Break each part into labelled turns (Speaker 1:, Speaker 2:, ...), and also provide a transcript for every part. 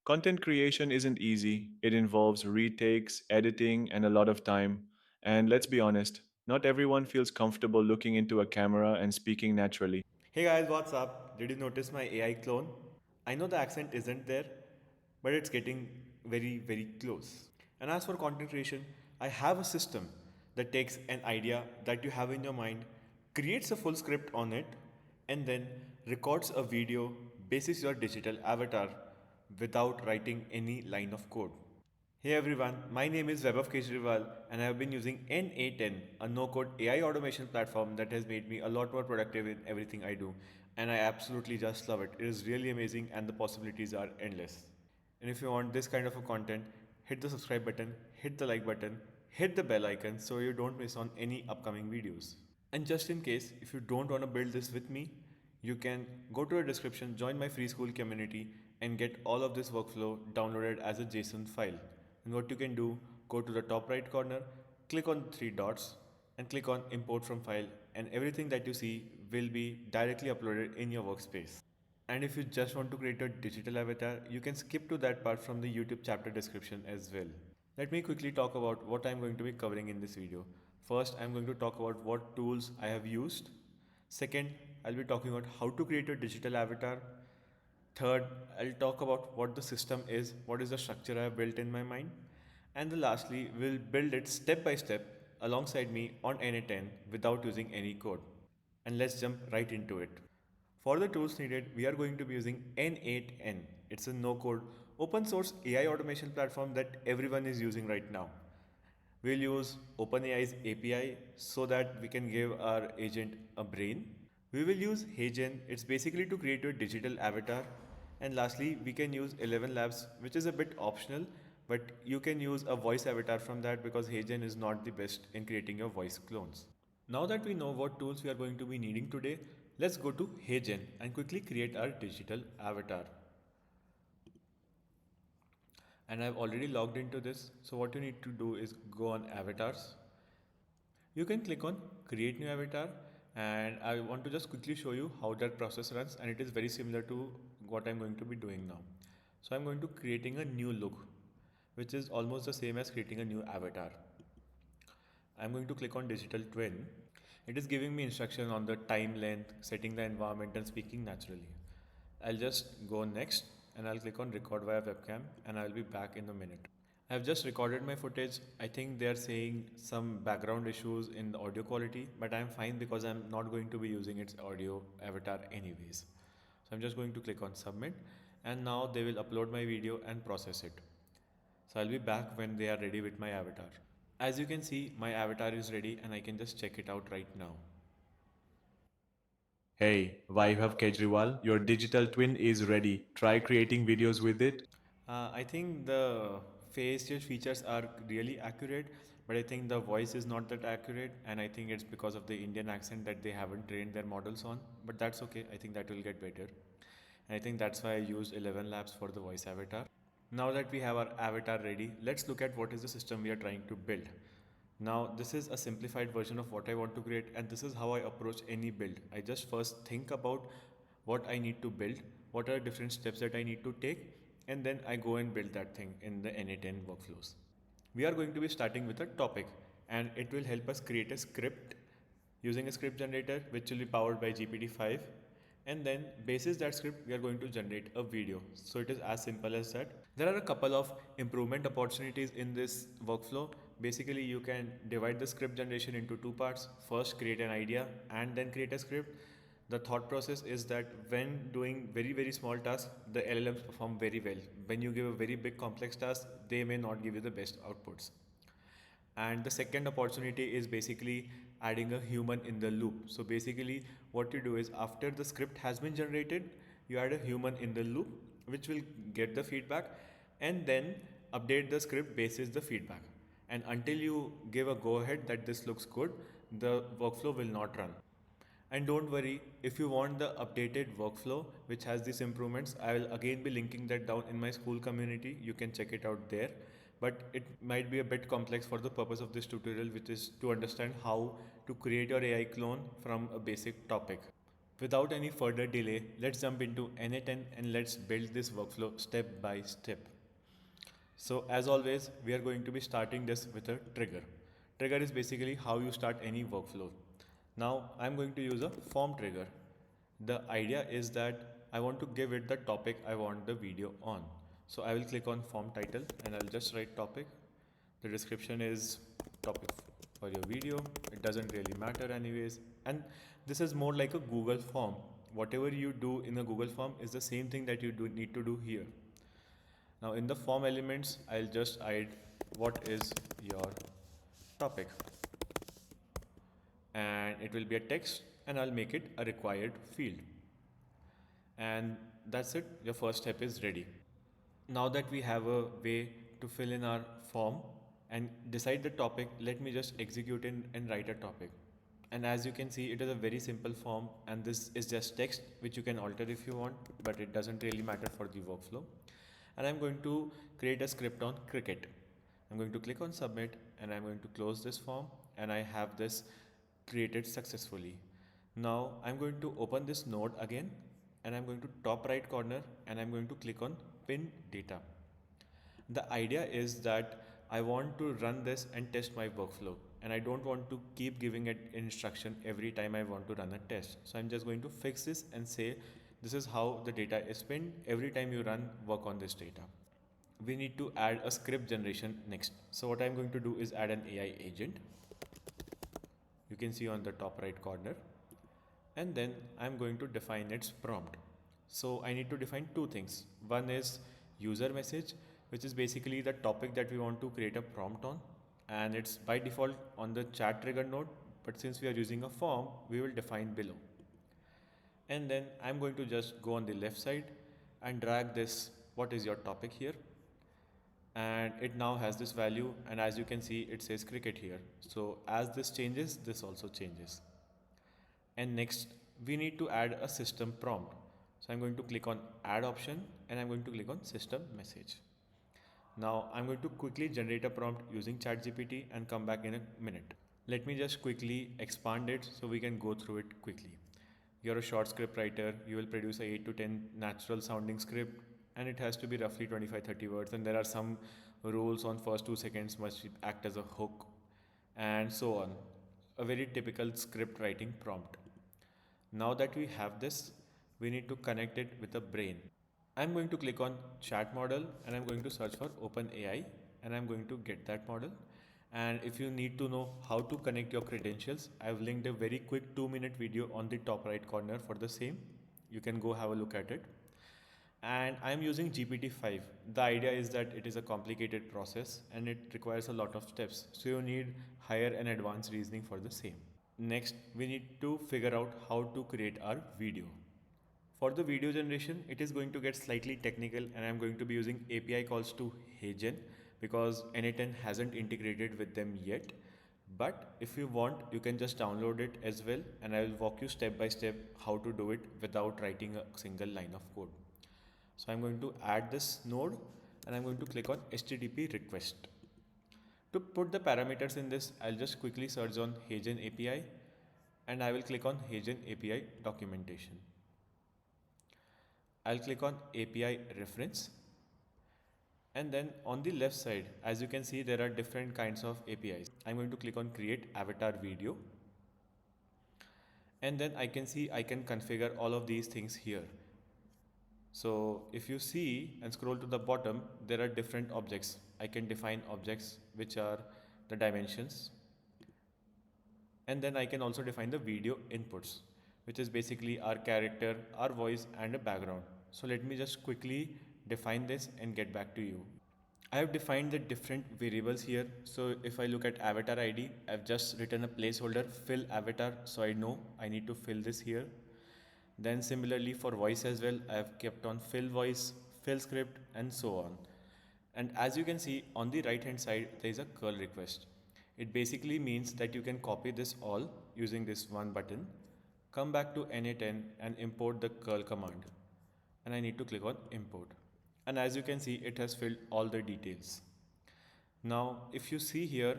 Speaker 1: Content creation isn't easy. It involves retakes, editing, and a lot of time. And let's be honest, not everyone feels comfortable looking into a camera and speaking naturally.
Speaker 2: Hey guys, what's up? Did you notice my AI clone? I know the accent isn't there, but it's getting very close. And as for content creation, I have a system that takes an idea that you have in your mind, creates a full script on it, and then records a video basis your digital avatar without writing any line of code. Hey everyone, my name is Vaibhavkejriwal and I have been using n8n, a no-code AI automation platform that has made me a lot more productive in everything I do. And I absolutely just love it. It is really amazing and the possibilities are endless. And if you want this kind of a content, hit the subscribe button, hit the like button, hit the bell icon so you don't miss on any upcoming videos. And just in case, if you don't want to build this with me, you can go to the description, join my free Skool community, and get all of this workflow downloaded as a JSON file. And what you can do, go to the top right corner, click on the three dots, and click on import from file, and everything that you see will be directly uploaded in your workspace. And if you just want to create a digital avatar, you can skip to that part from the YouTube chapter description as well. Let me quickly talk about what I'm going to be covering in this video. First, I'm going to talk about what tools I have used. Second, I'll be talking about how to create a digital avatar. Third, I'll talk about what the system is, what is the structure I have built in my mind. And the lastly, we'll build it step by step alongside me on n8n without using any code. And let's jump right into it. For the tools needed, we are going to be using n8n. It's a no-code open source AI automation platform that everyone is using right now. We'll use OpenAI's API so that we can give our agent a brain. We will use HeyGen. It's basically to create a digital avatar. And lastly, we can use 11 Labs, which is a bit optional, but you can use a voice avatar from that because HeyGen is not the best in creating your voice clones. Now that we know what tools we are going to be needing today, let's go to HeyGen and quickly create our digital avatar. And I've already logged into this. So what you need to do is go on avatars. You can click on create new avatar, and I want to just quickly show you how that process runs, and it is very similar to what I'm going to be doing now. So I'm going to creating a new look, which is almost the same as creating a new avatar. I'm going to click on digital twin. It is giving me instruction on the time length, setting the environment and speaking naturally. I'll just go next and I'll click on record via webcam and I'll be back in a minute. I've just recorded my footage. I think they're saying some background issues in the audio quality, but I'm fine because I'm not going to be using its audio avatar anyways. So I'm just going to click on submit and now they will upload my video and process it. So I'll be back when they are ready with my avatar. As you can see, my avatar is ready and I can just check it out right now.
Speaker 1: Hey, Vaibhavkejriwal, your digital twin is ready. Try creating videos with it.
Speaker 2: I think the facial features are really accurate, but I think the voice is not that accurate, and I think it's because of the Indian accent that they haven't trained their models on. But that's okay. I think that will get better. And I think that's why I used 11 Labs for the voice avatar. Now that we have our avatar ready, let's look at what is the system we are trying to build. Now, this is a simplified version of what I want to create, and this is how I approach any build. I just first think about what I need to build, what are different steps that I need to take, and then I go and build that thing in the n8n workflows. We are going to be starting with a topic, and it will help us create a script using a script generator which will be powered by GPT-5, and then basis that script we are going to generate a video. So it is as simple as that. There are a couple of improvement opportunities in this workflow. Basically, you can divide the script generation into two parts. First, create an idea and then create a script. The thought process is that when doing very small tasks, the LLMs perform very well. When you give a very big complex task, they may not give you the best outputs. And the second opportunity is basically adding a human in the loop. So basically what you do is after the script has been generated, you add a human in the loop which will get the feedback and then update the script basis the feedback. And until you give a go ahead that this looks good, the workflow will not run. And don't worry, if you want the updated workflow which has these improvements, I will again be linking that down in my Skool community. You can check it out there. But it might be a bit complex for the purpose of this tutorial, which is to understand how to create your AI clone from a basic topic. Without any further delay, let's jump into n8n and let's build this workflow step by step. So as always, we are going to be starting this with a trigger. Trigger is basically how you start any workflow. Now I'm going to use a form trigger. The idea is that I want to give it the topic I want the video on. So I will click on form title and I'll just write topic. The description is topic for your video. It doesn't really matter anyways. And this is more like a Google form. Whatever you do in a Google form is the same thing that you need to do here. Now in the form elements, I'll just add what is your topic, and it will be a text, and I'll make it a required field. And that's it. Your first step is ready. Now that we have a way to fill in our form and decide the topic, let me just execute in and write a topic. And as you can see, it is a very simple form, and this is just text which you can alter if you want, but it doesn't really matter for the workflow. And I'm going to create a script on Cricket. I'm going to click on submit and I'm going to close this form, and I have this created successfully. Now I'm going to open this node again, and I'm going to top right corner and I'm going to click on pin data. The idea is that I want to run this and test my workflow, and I don't want to keep giving it instruction every time I want to run a test. So I'm just going to fix this and say this is how the data is pinned every time you run work on this data. We need to add a script generation next. So what I'm going to do is add an AI agent. You can see on the top right corner, and then I'm going to define its prompt. So I need to define two things. One is user message, which is basically the topic that we want to create a prompt on, and it's by default on the chat trigger node, but since we are using a form, we will define below. And then I'm going to just go on the left side and drag this what is your topic here, and it now has this value, and as you can see it says cricket here. So as this changes, this also changes. And next we need to add a system prompt. So I'm going to click on add option and I'm going to click on system message. Now I'm going to quickly generate a prompt using ChatGPT and come back in a minute. Let me just quickly expand it so we can go through it quickly. You're a short script writer, you will produce a 8 to 10 natural sounding script, and it has to be roughly 25-30 words, and there are some rules on first 2 seconds must act as a hook and so on. A very typical script writing prompt. Now that we have this, we need to connect it with a brain. I'm going to click on chat model and I'm going to search for OpenAI, and I'm going to get that model. And if you need to know how to connect your credentials, I've linked a very quick 2-minute video on the top right corner for the same. You can go have a look at it. And I'm using GPT-5. The idea is that it is a complicated process and it requires a lot of steps. So you need higher and advanced reasoning for the same. Next, we need to figure out how to create our video. For the video generation, it is going to get slightly technical, and I'm going to be using API calls to HeyGen because n8n hasn't integrated with them yet. But if you want, you can just download it as well, and I will walk you step by step how to do it without writing a single line of code. So I'm going to add this node and I'm going to click on HTTP request. To put the parameters in this, I'll just quickly search on HeyGen API and I will click on HeyGen API documentation. I'll click on API reference, and then on the left side, as you can see, there are different kinds of APIs. I'm going to click on create avatar video, and then I can see I can configure all of these things here. So if you see and scroll to the bottom, there are different objects. I can define objects which are the dimensions, and then I can also define the video inputs, which is basically our character, our voice and a background. So let me just quickly define this and get back to you. I have defined the different variables here. So if I look at avatar ID, I've just written a placeholder fill avatar, so I know I need to fill this here. Then similarly for voice as well, I have kept on fill voice, fill script and so on. And as you can see on the right hand side, there is a curl request. It basically means that you can copy this all using this one button, come back to n8n and import the curl command. And I need to click on import. And as you can see, it has filled all the details. Now, if you see here,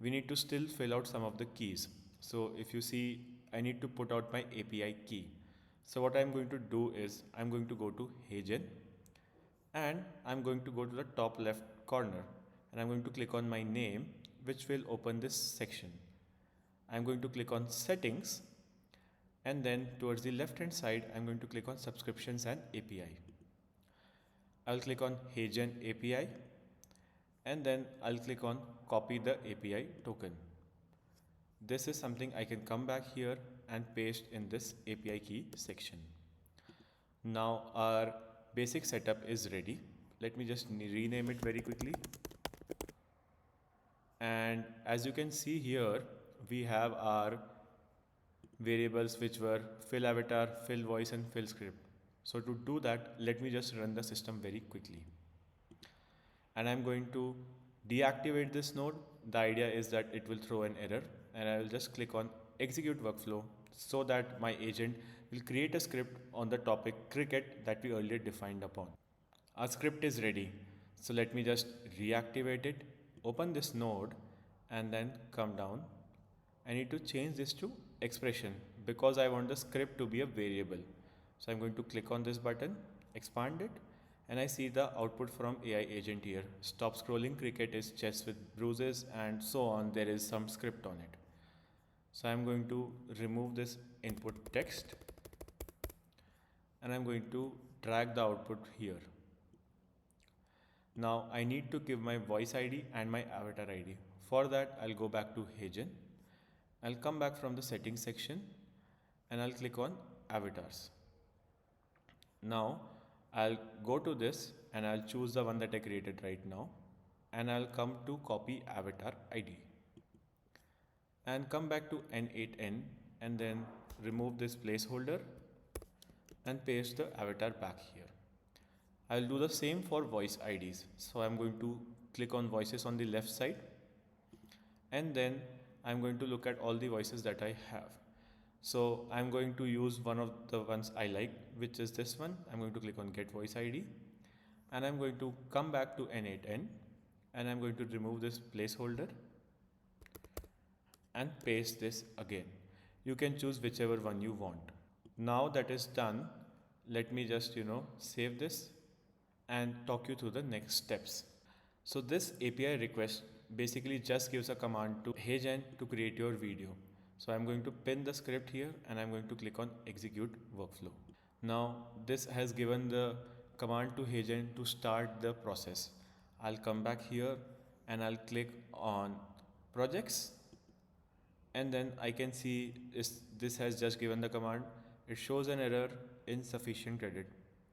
Speaker 2: we need to still fill out some of the keys. So if you see, I need to put out my API key. So what I'm going to do is I'm going to go to HeyGen and I'm going to go to the top left corner and I'm going to click on my name, which will open this section. I'm going to click on settings and then towards the left hand side I'm going to click on subscriptions and API. I'll click on HeyGen API and then I'll click on copy the API token. This is something I can come back here and paste in this API key section. Now our basic setup is ready. Let me just rename it very quickly. And as you can see here, we have our variables which were fill avatar, fill voice and fill script. So to do that, let me just run the system very quickly. And I'm going to deactivate this node. The idea is that it will throw an error and I will just click on execute workflow so that my agent will create a script on the topic cricket that we earlier defined upon. Our script is ready. So let me just reactivate it, open this node and then come down. I need to change this to expression because I want the script to be a variable. So I'm going to click on this button, expand it, and I see the output from AI agent here. Stop scrolling cricket is chess with bruises and so on. There is some script on it. So I'm going to remove this input text and I'm going to drag the output here. Now I need to give my voice ID and my avatar ID. For that, I'll go back to HeyGen. I'll come back from the settings section and I'll click on avatars. Now I'll go to this and I'll choose the one that I created right now and I'll come to copy avatar ID and come back to n8n and then remove this placeholder and paste the avatar back here. I'll do the same for voice IDs. So I'm going to click on voices on the left side and then I'm going to look at all the voices that I have. So I'm going to use one of the ones I like, which is this one. I'm going to click on get voice ID and I'm going to come back to n8n and I'm going to remove this placeholder and paste this again. You can choose whichever one you want. Now that is done, let me just save this and talk you through the next steps. So this API request basically just gives a command to HeyGen to create your video. So I'm going to pin the script here and I'm going to click on execute workflow. Now this has given the command to HeyGen to start the process. I'll come back here and I'll click on projects and then I can see this has just given the command. It shows an error, insufficient credit.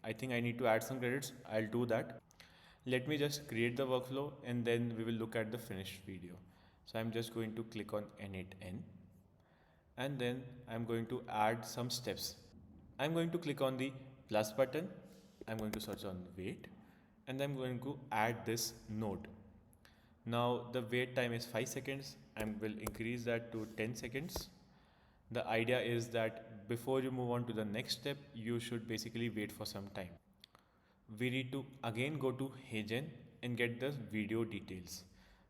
Speaker 2: I think I need to add some credits. I'll do that. Let me just create the workflow and then we will look at the finished video. So I'm just going to click on n8n and then I'm going to add some steps. I'm going to click on the plus button. I'm going to search on wait and I'm going to add this node. Now the wait time is 5 seconds. I will increase that to 10 seconds. The idea is that before you move on to the next step, you should basically wait for some time. We need to again go to HeyGen and get the video details.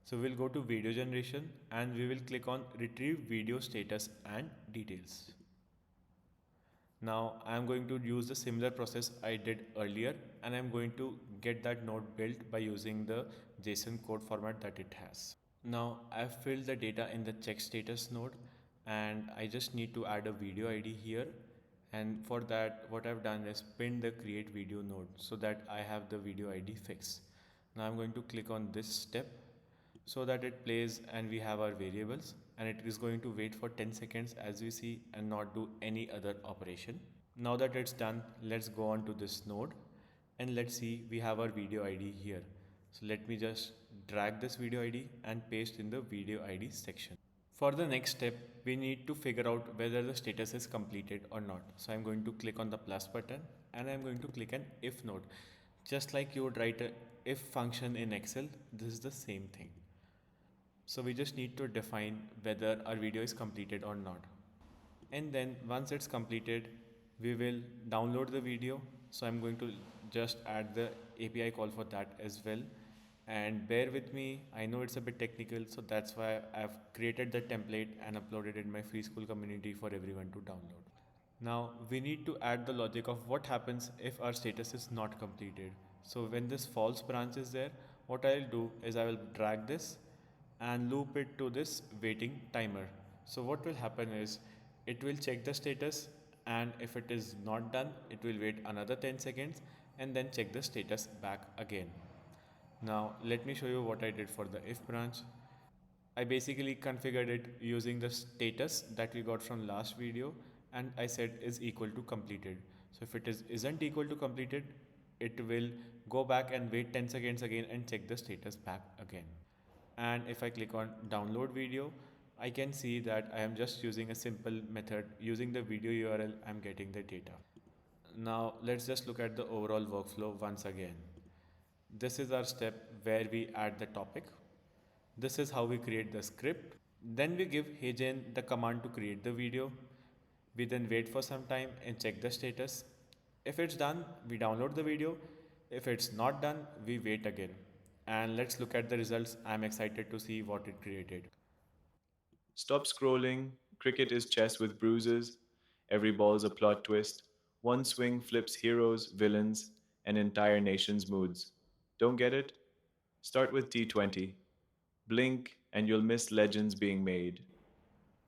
Speaker 2: So we'll go to video generation and we will click on retrieve video status and details. Now I'm going to use the similar process I did earlier and I'm going to get that node built by using the JSON code format that it has. Now I've filled the data in the check status node and I just need to add a video ID here, and for that what I've done is pinned the create video node so that I have the video ID fixed. Now I'm going to click on this step so that it plays and we have our variables, and it is going to wait for 10 seconds as we see and not do any other operation. Now that it's done, let's go on to this node and let's see we have our video ID here. So let me just drag this video ID and paste in the video ID section. For the next step, we need to figure out whether the status is completed or not. So I'm going to click on the plus button and I'm going to click an if node. Just like you would write a if function in Excel, this is the same thing. So we just need to define whether our video is completed or not. And then once it's completed, we will download the video. So I'm going to just add the API call for that as well. And bear with me, I know it's a bit technical, so that's why I've created the template and uploaded it in my free Skool community for everyone to download. Now we need to add the logic of what happens if our status is not completed. So when this false branch is there, what I'll do is I will drag this and loop it to this waiting timer. So what will happen is it will check the status, and if it is not done, it will wait another 10 seconds and then check the status back again. Now let me show you what I did for the if branch. I basically configured it using the status that we got from last video, and I said is equal to completed. So if it isn't equal to completed, it will go back and wait 10 seconds again and check the status back again. And if I click on download video, I can see that I am just using a simple method. Using the video URL, I'm getting the data. Now let's just look at the overall workflow once again. This is our step where we add the topic. This is how we create the script. Then we give HeyGen the command to create the video. We then wait for some time and check the status. If it's done, we download the video. If it's not done, we wait again. And let's look at the results. I'm excited to see what it created.
Speaker 1: Stop scrolling. Cricket is chess with bruises. Every ball's a plot twist. One swing flips heroes, villains, and entire nations' moods. Don't get it? Start with T20. Blink, and you'll miss legends being made.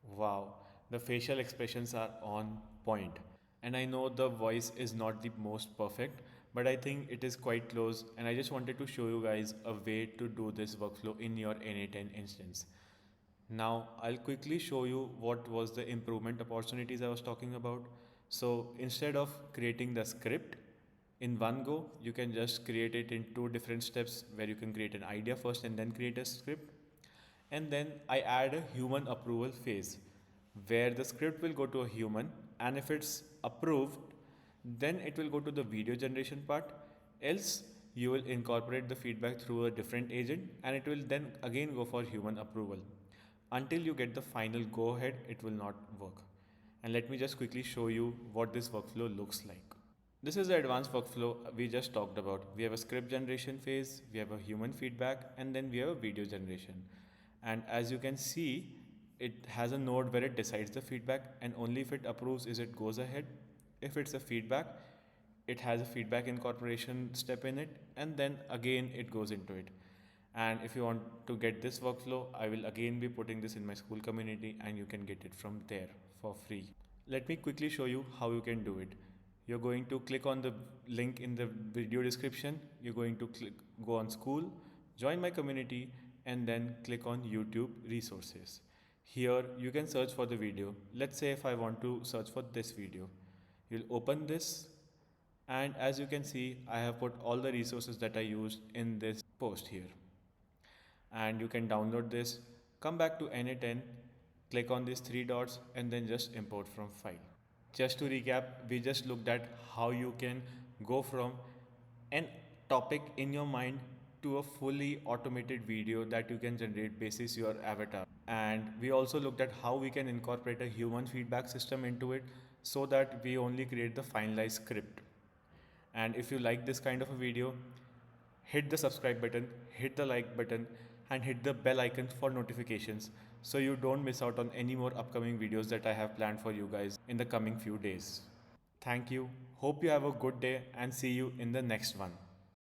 Speaker 2: Wow, the facial expressions are on point. And I know the voice is not the most perfect, but I think it is quite close. And I just wanted to show you guys a way to do this workflow in your n8n instance. Now, I'll quickly show you what was the improvement opportunities I was talking about. So instead of creating the script in one go, you can just create it in two different steps where you can create an idea first and then create a script. And then I add a human approval phase where the script will go to a human, and if it's approved, then it will go to the video generation part. Else, you will incorporate the feedback through a different agent and it will then again go for human approval. Until you get the final go ahead, it will not work. And let me just quickly show you what this workflow looks like. This is the advanced workflow we just talked about. We have a script generation phase, we have a human feedback, and then we have a video generation. And as you can see, it has a node where it decides the feedback, and only if it approves is it goes ahead. If it's a feedback, it has a feedback incorporation step in it, and then again it goes into it. And if you want to get this workflow, I will again be putting this in my Skool community, and you can get it from there for free. Let me quickly show you how you can do it. You're going to click on the link in the video description. You're going to go on Skool, join my community, and then click on YouTube resources. Here you can search for the video. Let's say if I want to search for this video, you'll open this, and as you can see, I have put all the resources that I used in this post here. And you can download this, come back to n8n, click on these three dots, and then just import from file. Just to recap, we just looked at how you can go from an topic in your mind to a fully automated video that you can generate basis your avatar. And we also looked at how we can incorporate a human feedback system into it so that we only create the finalized script. And if you like this kind of a video, hit the subscribe button, hit the like button, and hit the bell icon for notifications so you don't miss out on any more upcoming videos that I have planned for you guys in the coming few days. Thank you. Hope you have a good day and see you in the next one.